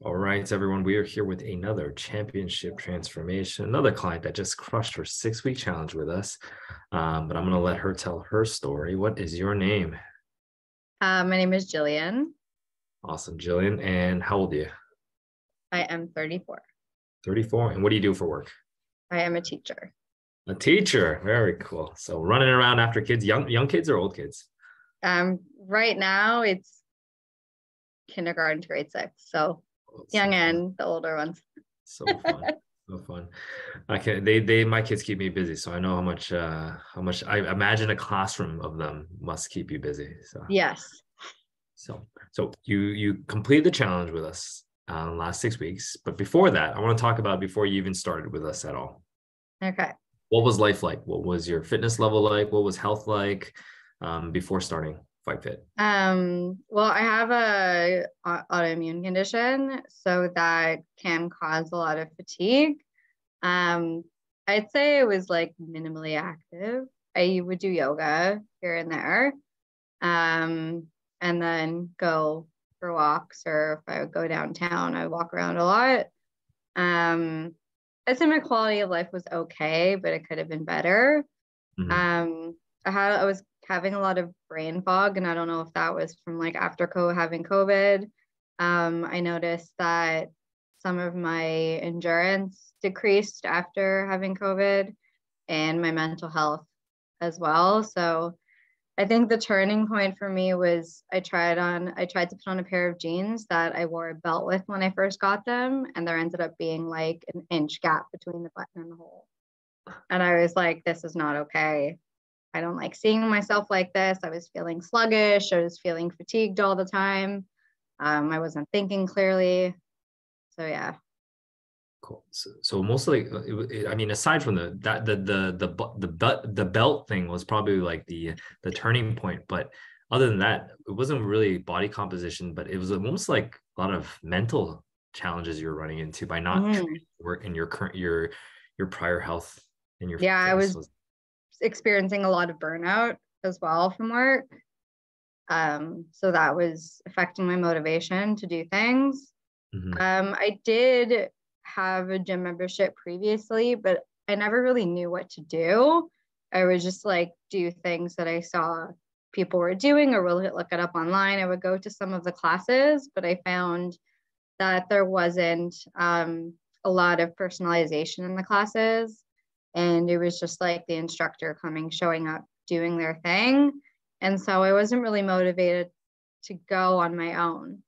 All right, everyone, we are here with another championship transformation, another client that just crushed her 6-week challenge with us. But I'm going to let her tell her story. What is your name? My name is Gillian. Awesome, Gillian. And how old are you? I am 34. 34. And what do you do for work? I am a teacher. A teacher. Very cool. So running around after kids, young kids or old kids? Right now it's kindergarten to grade 6. So young and the older ones. So fun. So fun. I can they my kids keep me busy, so I know how much I imagine a classroom of them must keep you busy. So yes. So you completed the challenge with us last 6 weeks, but before that, I want to talk about before you even started with us at all. Okay. What was life like? What was your fitness level like? What was health like before starting Fight Fit? Well, I have a autoimmune condition, so that can cause a lot of fatigue. I'd say it was like minimally active. I would do yoga here and there, and then go for walks, or if I would go downtown, I walk around a lot. I'd say my quality of life was okay, but it could have been better. Mm-hmm. I was having a lot of brain fog, and I don't know if that was from like after having COVID. I noticed that some of my endurance decreased after having COVID, and my mental health as well. So I think the turning point for me was I tried to put on a pair of jeans that I wore a belt with when I first got them, and there ended up being like an inch gap between the button and the hole. And I was like, this is not okay. I don't like seeing myself like this. I was feeling sluggish. I was feeling fatigued all the time. I wasn't thinking clearly. So yeah. Cool. So mostly, I mean, aside from the belt thing was probably like the turning point, but other than that, it wasn't really body composition, but it was almost like a lot of mental challenges you're running into by not work in your current your prior health and your yeah, I was was experiencing a lot of burnout as well from work. So that was affecting my motivation to do things. I did have a gym membership previously, but I never really knew what to do. I would just like do things that I saw people were doing, or really look it up online. I would go to some of the classes, but I found that there wasn't a lot of personalization in the classes. And it was just like the instructor coming, showing up, doing their thing. And so I wasn't really motivated to go on my own.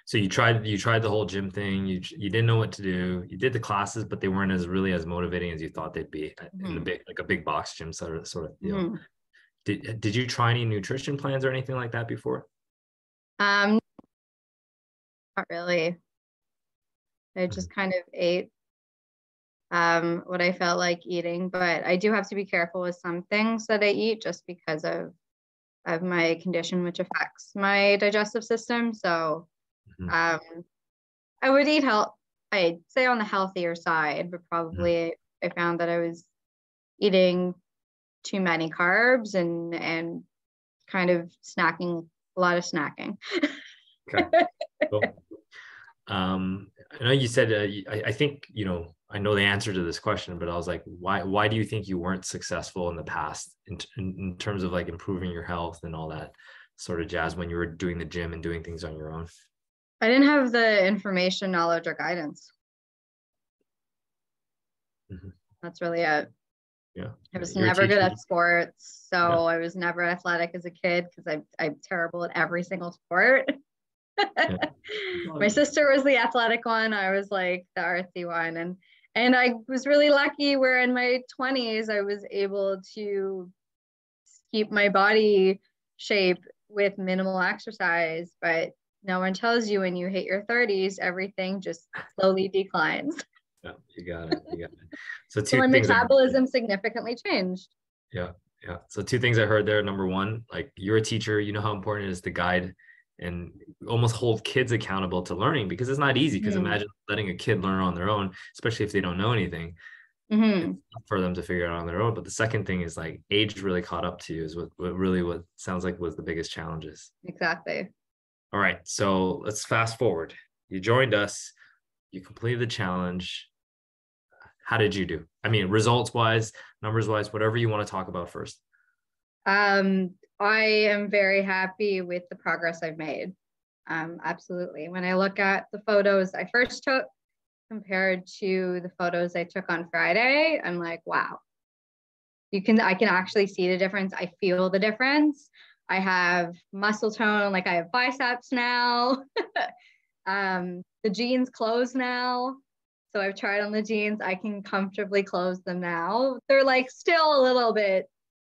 So you tried the whole gym thing. You didn't know what to do. You did the classes, but they weren't as motivating as you thought they'd be in the big box gym sort of deal. Did you try any nutrition plans or anything like that before? Not really. I just kind of ate what I felt like eating, but I do have to be careful with some things that I eat just because of my condition, which affects my digestive system. So I would eat I'd say on the healthier side, but probably I found that I was eating too many carbs and kind of snacking, a lot of snacking. Okay. Cool. I know you said I think I know the answer to this question, but I was like, why do you think you weren't successful in the past in terms of like improving your health and all that sort of jazz when you were doing the gym and doing things on your own? I didn't have the information, knowledge, or guidance. That's really it. Yeah. I was never good at sports, so I was never athletic as a kid because I'm terrible at every single sport. My sister was the athletic one. I was like the artsy one. And I was really lucky where in my 20s, I was able to keep my body shape with minimal exercise. But no one tells you when you hit your 30s, everything just slowly declines. Yeah, you got it. So my metabolism significantly changed. Yeah. So two things I heard there. Number one, like you're a teacher, you know how important it is to guide and almost hold kids accountable to learning, because it's not easy. Because imagine letting a kid learn on their own, especially if they don't know anything, for them to figure it out on their own. But the second thing is like age really caught up to you is what sounds like was the biggest challenges. Exactly. All right, so let's fast forward. You joined us, you completed the challenge. How did you do? I mean, results wise, numbers wise, whatever you want to talk about first. I am very happy with the progress I've made. Absolutely. When I look at the photos I first took compared to the photos I took on Friday, I'm like, wow, I can actually see the difference. I feel the difference. I have muscle tone, like I have biceps now. The jeans close now. So I've tried on the jeans. I can comfortably close them now. They're like still a little bit,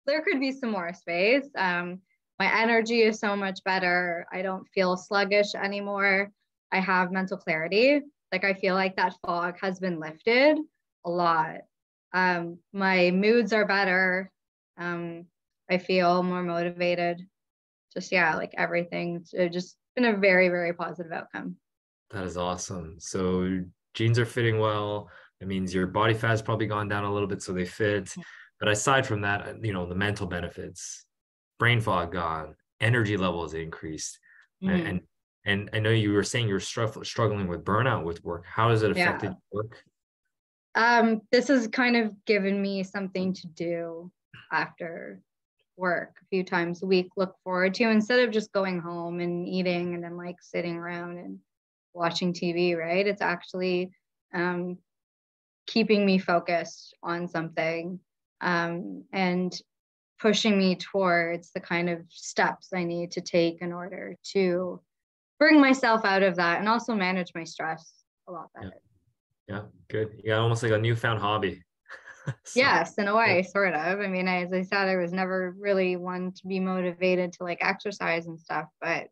there could be some more space. My energy is so much better. I don't feel sluggish anymore. I have mental clarity. Like I feel like that fog has been lifted a lot. My moods are better. I feel more motivated. Just, yeah, like everything. It's just been a very, very positive outcome. That is awesome. So jeans are fitting well. It means your body fat has probably gone down a little bit, so they fit. But aside from that, the mental benefits, brain fog gone, energy levels increased, Mm-hmm. and I know you were saying you're struggling with burnout with work. How has it affected Yeah. your work? This has kind of given me something to do after work a few times a week, look forward to, instead of just going home and eating and then like sitting around and watching TV, right? It's actually keeping me focused on something, and pushing me towards the kind of steps I need to take in order to bring myself out of that and also manage my stress a lot better. Yeah, good. You got almost like a newfound hobby. So, Yes, in a way, sort of. I mean, as I said, I was never really one to be motivated to like exercise and stuff, but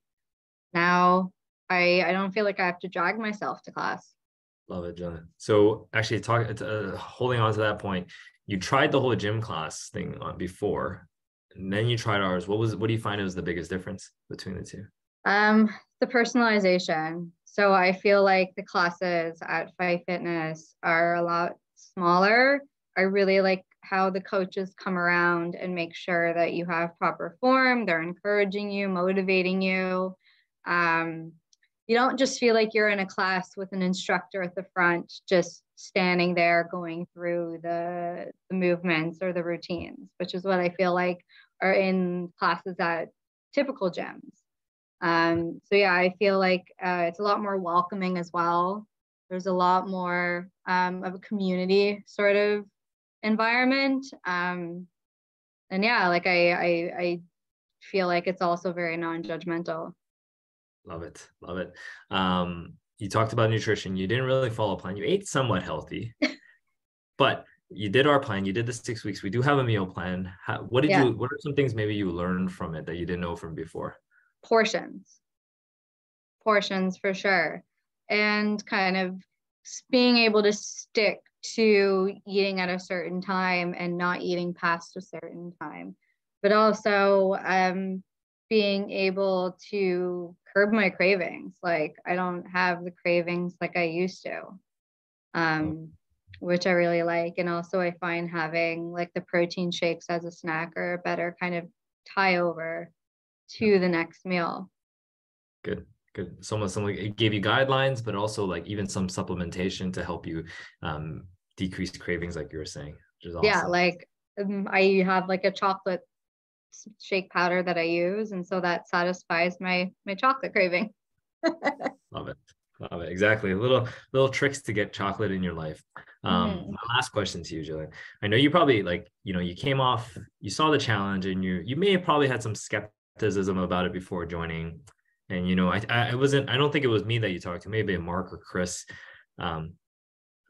now I don't feel like I have to drag myself to class. love it, Gillian. So actually, holding on to that point, you tried the whole gym class thing on before, and then you tried ours. What do you find was the biggest difference between the two? The personalization. So I feel like the classes at Five Fitness are a lot smaller. I really like how the coaches come around and make sure that you have proper form. They're encouraging you, motivating you. Um, you don't just feel like you're in a class with an instructor at the front, just standing there going through the movements or the routines, which is what I feel like are in classes at typical gyms. So yeah, I feel like it's a lot more welcoming as well. There's a lot more of a community sort of environment. And yeah, like I feel like it's also very non-judgmental. Love it, love it. You talked about nutrition. You didn't really follow a plan. You ate somewhat healthy, but you did our plan. You did the 6 weeks. We do have a meal plan. What did Yeah, you? What are some things maybe you learned from it that you didn't know from before? portions, portions for sure, and kind of being able to stick to eating at a certain time and not eating past a certain time, but also being able to curb my cravings. Like I don't have the cravings like I used to, um, which I really like. And also I find having like the protein shakes as a snack are a better kind of tie over Yeah, to the next meal. good, good. Some like it gave you guidelines, but also like even some supplementation to help you decrease cravings, like you were saying, which is Yeah, awesome. like I have like a chocolate shake powder that I use, and so that satisfies my chocolate craving. Love it. Love it. Exactly. Little tricks to get chocolate in your life. Mhm. My last question to you, Jillian. I know you probably like, you came off, you saw the challenge and you may have probably had some skepticism about it before joining. And I don't think it was me that you talked to, maybe Mark or Chris. Um,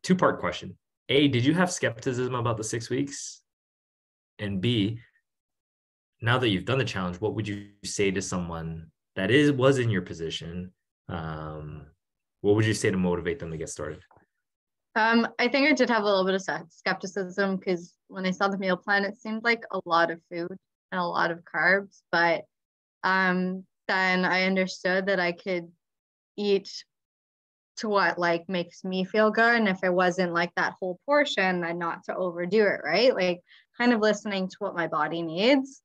two-part question. A, did you have skepticism about the 6 weeks? And B, now that you've done the challenge, what would you say to someone that was in your position? Um, what would you say to motivate them to get started? I think I did have a little bit of skepticism because when I saw the meal plan, it seemed like a lot of food and a lot of carbs. But then I understood that I could eat to what like makes me feel good, and if it wasn't like that whole portion, then not to overdo it, right? Like kind of listening to what my body needs,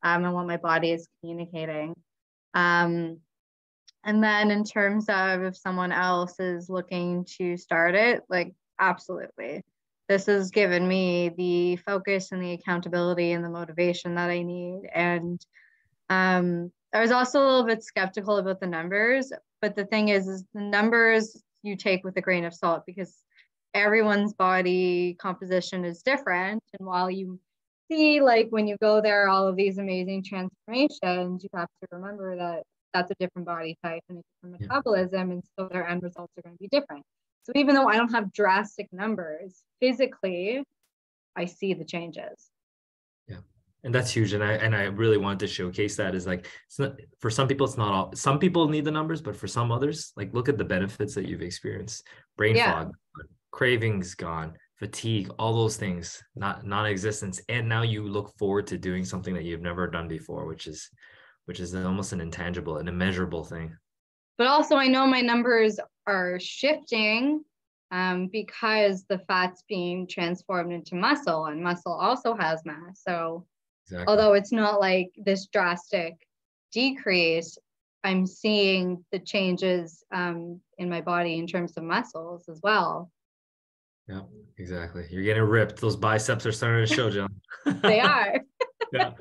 and what my body is communicating. Um, And then in terms of if someone else is looking to start it, like absolutely. This has given me the focus and the accountability and the motivation that I need. And I was also a little bit skeptical about the numbers, but the thing is the numbers you take with a grain of salt because everyone's body composition is different. And while you see, like when you go there, all of these amazing transformations, you have to remember that that's a different body type and a different metabolism. And so their end results are going to be different. So even though I don't have drastic numbers, physically, I see the changes. Yeah. And that's huge. And I really wanted to showcase that is like, it's not for some people, it's not all, some people need the numbers, but for some others, like look at the benefits that you've experienced. Brain fog, cravings gone, fatigue, all those things, non-existence. And now you look forward to doing something that you've never done before, which is almost an intangible, an immeasurable thing. But also I know my numbers are shifting because the fat's being transformed into muscle, and muscle also has mass. So although it's not like this drastic decrease, I'm seeing the changes in my body in terms of muscles as well. Yeah, exactly. You're getting ripped. Those biceps are starting to show, John. They are. Yeah.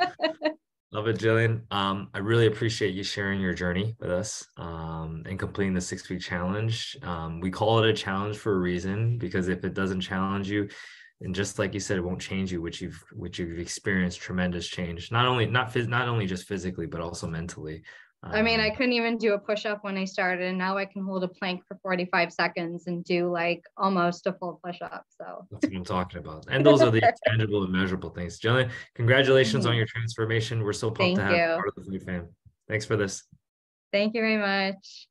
Love it, Gillian. I really appreciate you sharing your journey with us and completing the 6-week challenge. We call it a challenge for a reason, because if it doesn't challenge you, and just like you said, it won't change you, which you've experienced tremendous change, not only just physically, but also mentally. I mean, I couldn't even do a push-up when I started, and now I can hold a plank for 45 seconds and do like almost a full push-up. So that's what I'm talking about. And those are the tangible and measurable things. Gillian, congratulations on your transformation. We're so pumped to have you part of the Food Fam. Thanks for this. Thank you very much.